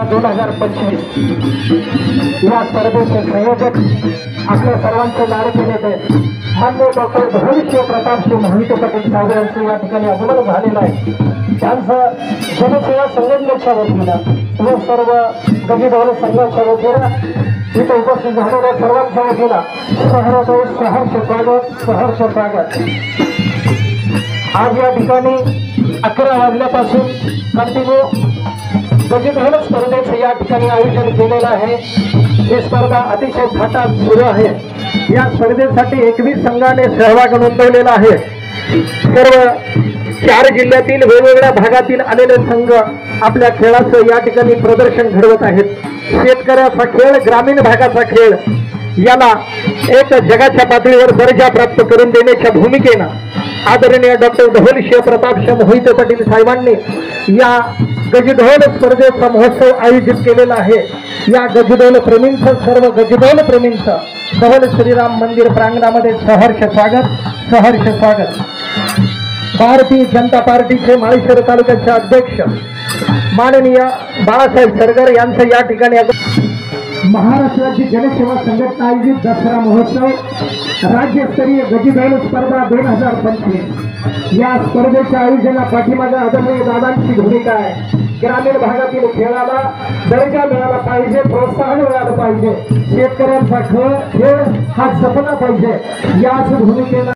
स्पर्धा 2025 या स्पर्धेचे संयोजक आपल्या सर्वांचे लाडके नेते माननीय डॉक्टर धोळीशिव प्रतापसिंह मोहिते पाटील साहेब यांचं या ठिकाणी आगमन झालेलं आहे। त्यांचं जनसेवा संघटनेच्या वतीनं व सर्व गजीधवल संघाच्या वतीनं इथे उपस्थित झालेल्या सर्वांच्या वतीनं सहर्ष स्वागत। आज या ठिकाणी 11 वाजल्यापासून कंटिन्यू गजीधवल स्पर्धेचं या ठिकाणी आयोजन केलेलं आहे। ही स्पर्धा अतिशय थाटात सुरू आहे। या स्पर्धेसाठी 21 संघाने सहभाग नोंदवलेला आहे। सर्व 4 जिल्ह्यातील वेगवेगळ्या भागातील आलेले संघ आपल्या खेळाचं या ठिकाणी प्रदर्शन घडवत आहेत। शेतकऱ्याचा खेळ, ग्रामीण भागाचा खेळ याला एक जगाच्या पातळीवर दर्जा प्राप्त करून देण्याच्या भूमिकेनं आदरणीय डॉक्टर धोळीशिव प्रतापसिंह मोहिते पाटील साहेबांनी या गजीधवल स्पर्धेचा महोत्सव आयोजित केलेला आहे। या गजीधवल प्रेमींचं, सर्व गजीधवल प्रेमींचं धवल श्रीराम मंदिर प्रांगणामध्ये सहर्ष स्वागत। भारतीय जनता पार्टीचे माळेश्वर तालुक्याचे अध्यक्ष माननीय बाळासाहेब सरगर यांचं या ठिकाणी महाराष्ट्राची जनसेवा संघटना आयोजित दसरा महोत्सव राज्यस्तरीय गजीधवल स्पर्धा 2025 या स्पर्धेच्या आयोजना पाठीमागे आदरणीय दादांची भूमिका आहे। ग्रामीण भागातील खेळाला दर्जा मिळाला पाहिजे, प्रोत्साहन मिळालं पाहिजे, शेतकऱ्यांचा खेळ हा सपना पाहिजे, याच भूमिकेला